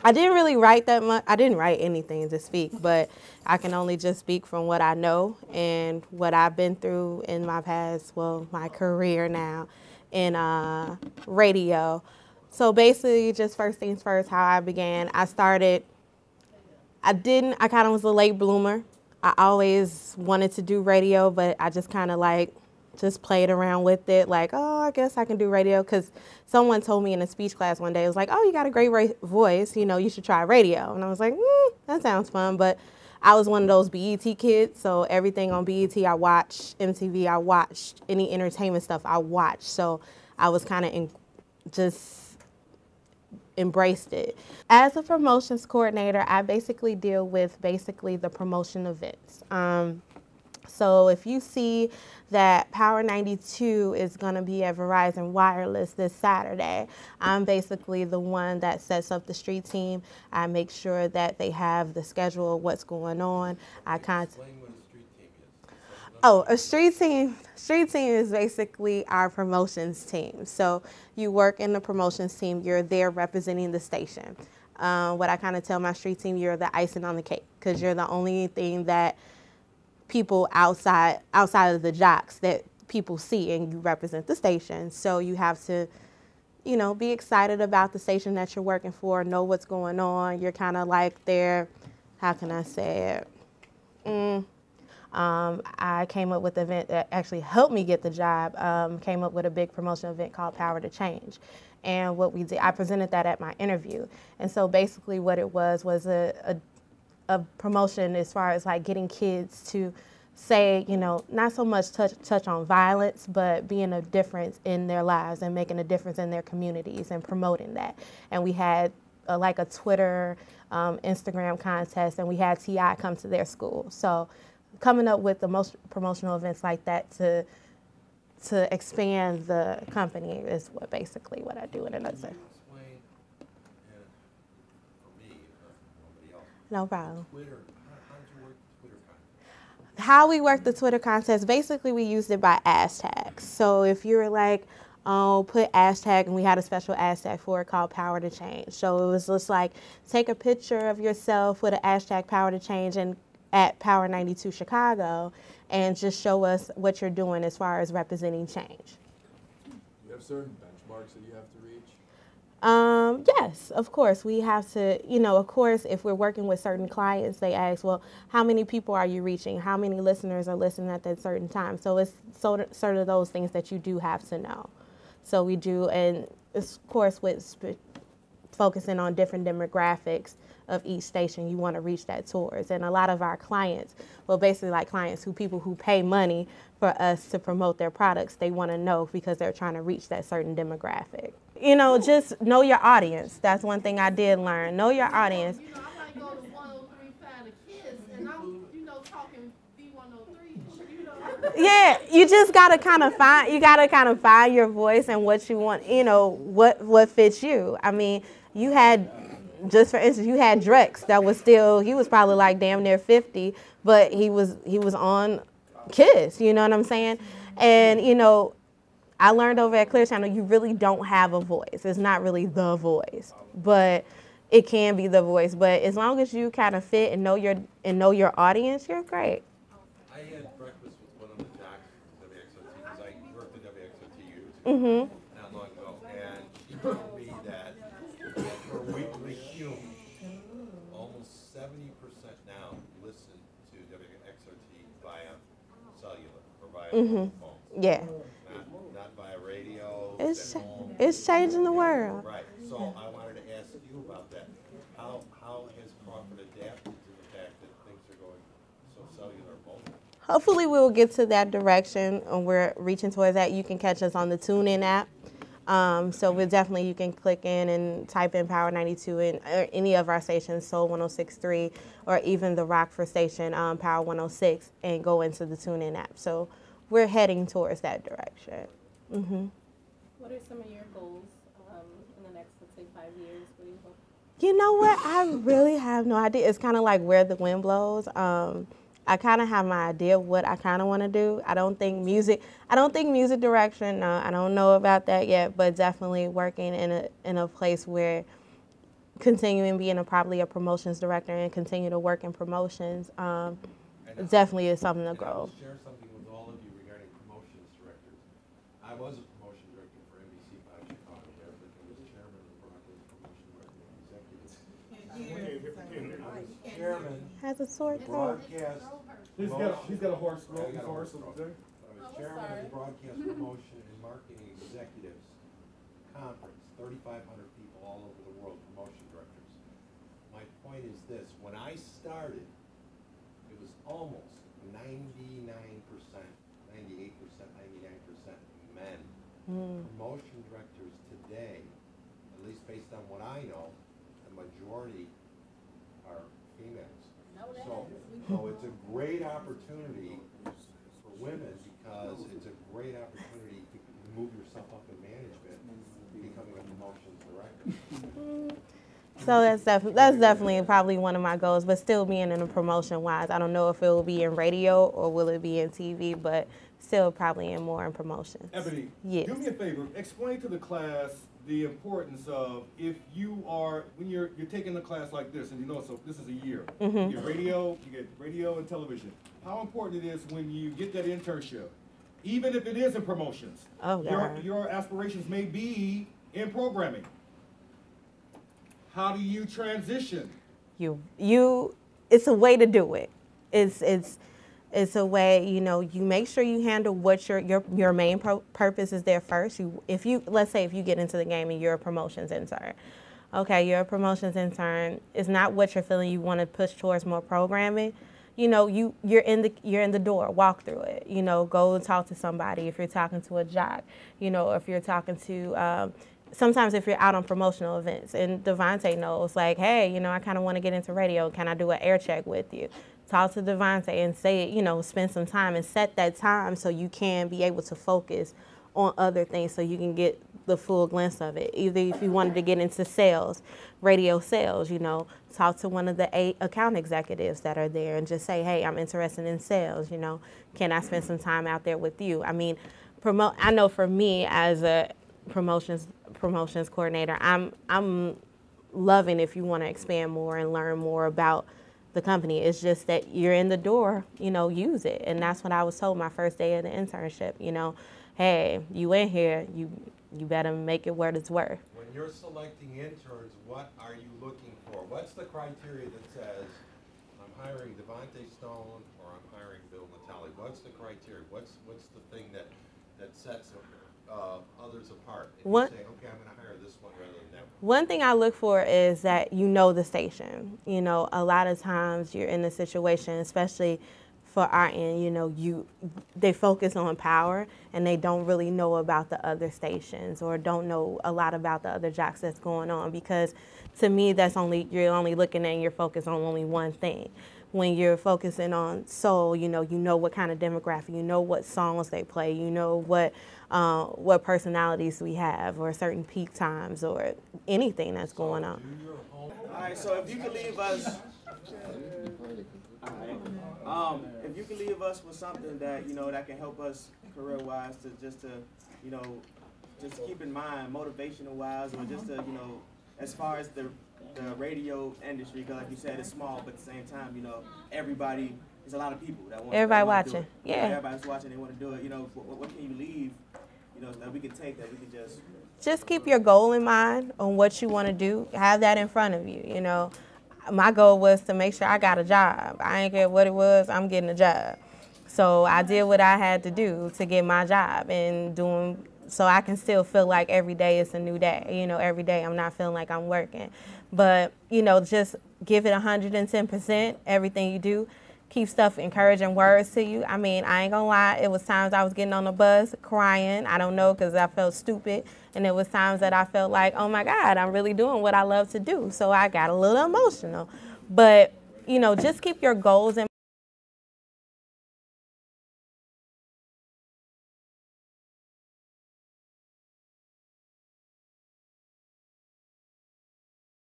I didn't really write that much. I didn't write anything to speak, but I can only just speak from what I know and what I've been through in my past, well, my career now in radio. So basically, just first things first, how I began. I kind of was a late bloomer. I always wanted to do radio, but I just kind of just played around with it, like, oh, I guess I can do radio, because someone told me in a speech class one day, it was like, oh, you got a great voice, you should try radio. And I was like, that sounds fun, but I was one of those BET kids, so everything on BET I watched, MTV I watched, any entertainment stuff I watched, so I was kind of just embraced it. As a promotions coordinator, I basically deal with the promotion events. So if you see that Power 92 is going to be at Verizon Wireless this Saturday, I'm basically the one that sets up the street team. I make sure that they have the schedule of what's going on. Explain what a street team is. Oh, a street team is basically our promotions team. So you work in the promotions team, you're there representing the station. What I kind of tell my street team, you're the icing on the cake, because you're the only thing that people outside of the jocks that people see, and you represent the station. So you have to, be excited about the station that you're working for, know what's going on. You're kind of like their, how can I say it? I came up with an event that actually helped me get the job, came up with a big promotional event called Power to Change. And what we did, I presented that at my interview. And so basically what it was a promotion as far as like getting kids to say, not so much touch on violence, but being a difference in their lives and making a difference in their communities and promoting that. And we had a Twitter, Instagram contest, and we had T.I. come to their school. So coming up with the most promotional events like that to expand the company is basically what I do in a nutshell. No problem. Twitter, how did you work the Twitter contest? How we work the Twitter contest, basically we used it by hashtags. So if you're like, put hashtag, and we had a special hashtag for it called Power to Change. So it was just like, take a picture of yourself with a hashtag Power to Change and at Power 92 Chicago, and just show us what you're doing as far as representing change. You have certain benchmarks that you have to reach? Yes, of course. We have to, of course, if we're working with certain clients, they ask, well, how many people are you reaching? How many listeners are listening at that certain time? So it's sort of those things that you do have to know. So we do, and of course, with focusing on different demographics of each station, you want to reach that towards. And a lot of our clients, well, basically like clients people who pay money for us to promote their products, they want to know because they're trying to reach that certain demographic. Just know your audience. That's one thing I did learn. Know your audience. I might go to 103.5 The Kiss, and I'm, talking B103. Yeah, you just gotta kind of find your voice and what you want. What fits you. I mean, you had, just for instance, you had Drex that was still, he was probably like damn near 50, but he was on Kiss. You know what I'm saying? And I learned over at Clear Channel, you really don't have a voice. It's not really the voice, but it can be the voice. But as long as you kind of fit and know your audience, you're great. I had breakfast with one of the jocks at WXOT, because I worked at WXOT years ago, not long ago, and she told me that for weekly Hume, almost 70% now listen to WXOT via cellular or via phone. Yeah. Not via radio. It's changing the world. Right. So I wanted to ask you about that. How has Crawford adapted to the fact that things are going so cellular mobile? Hopefully we'll get to that direction, and we're reaching towards that. You can catch us on the TuneIn app. So you can click in and type in Power 92 in any of our stations, Soul 106.3, or even the Rockford station, Power 106, and go into the TuneIn app. So we're heading towards that direction. What are some of your goals in the next, let's say, 5 years? What do you hope? You know what? I really have no idea. It's kind of like where the wind blows. I kind of have my idea of what I kind of want to do. I don't think music direction, no, I don't know about that yet, but definitely working in a place where continuing being probably a promotions director and continue to work in promotions definitely is something to I grow. will share something with all of you regarding promotions directors. I was a promotion director for NBC 5 Chicago there, but I was chairman of the broadcast promotion director executives. I was chairman Has a sore of the throat. broadcast. He's got a horse throat. I got a horse throat. there. I was chairman of the broadcast promotion and marketing executives conference, 3,500 people all over the world, promotion directors. My point is this, when I started, it was almost 99%, 98%, 99% men. Promotion directors today, at least based on what I know, the majority are females. So it's a great opportunity for women because it's a great opportunity to move yourself up in management, becoming a promotions director. So that's definitely probably one of my goals, but still being in the promotion wise. I don't know if it will be in radio or will it be in TV, but still probably in more in promotions. Ebony, Yes. do me a favor. Explain to the class the importance of if you are when you're taking a class like this, and you know, so this is a year. You get radio and television. How important it is when you get that internship, even if it is in promotions. Oh, God. Your aspirations may be in programming. How do you transition? It's a way to do it. It's a way, you know, you make sure you handle what your main purpose is there first. Let's say if you get into the game and you're a promotions intern. Okay, you're a promotions intern. It's not what you're feeling you want to push towards more programming. You know, you're in the door, walk through it. You know, go and talk to somebody if you're talking to a jock, you know, if you're talking to sometimes if you're out on promotional events, and Devontae knows, like, hey, you know, I kind of want to get into radio. Can I do an air check with you? Talk to Devontae and say, you know, spend some time and set that time so you can be able to focus on other things so you can get the full glimpse of it. Either if you wanted to get into sales, radio sales, you know, talk to one of the 8 account executives that are there and just say, hey, I'm interested in sales, you know, can I spend some time out there with you? I mean, I know for me as a promotions coordinator, I'm loving if you want to expand more and learn more about the company. It's just that you're in the door, you know, use it. And that's what I was told my first day of the internship, you know, hey, you in here, you better make it worth its worth. When you're selecting interns, what are you looking for? What's the criteria that says, I'm hiring Devontae Stone or I'm hiring Bill Natale? What's the criteria? What's the thing that sets others apart? And you say, okay, I'm going to hire this one rather than that one. One thing I look for is that you know the station. You know, a lot of times you're in a situation, especially for our end, you know, they focus on power and they don't really know about the other stations or don't know a lot about the other jocks that's going on, because to me you're only looking at and you're focused on only one thing. When you're focusing on soul, you know what kind of demographic, you know what songs they play, you know what personalities we have or certain peak times or anything that's going on. All right, so if you could leave us, if you could leave us with something that, you know, that can help us career-wise just to keep in mind, motivational-wise, or just to, you know, as far as the radio industry, because like you said, it's small, but at the same time, you know, there's a lot of people that want Everybody to watching, do it. yeah. Everybody's watching, they want to do it. You know, what can you leave, you know, that we can take, that we can just keep your goal in mind on what you want to do. Have that in front of you, you know. My goal was to make sure I got a job. I ain't care what it was, I'm getting a job. So I did what I had to do to get my job and so I can still feel like every day is a new day. You know, every day I'm not feeling like I'm working. But, you know, just give it 110%, everything you do. Keep stuff, encouraging words to you. I mean, I ain't gonna lie, it was times I was getting on the bus crying. I don't know, because I felt stupid. And it was times that I felt like, oh my God, I'm really doing what I love to do. So I got a little emotional. But, you know, just keep your goals in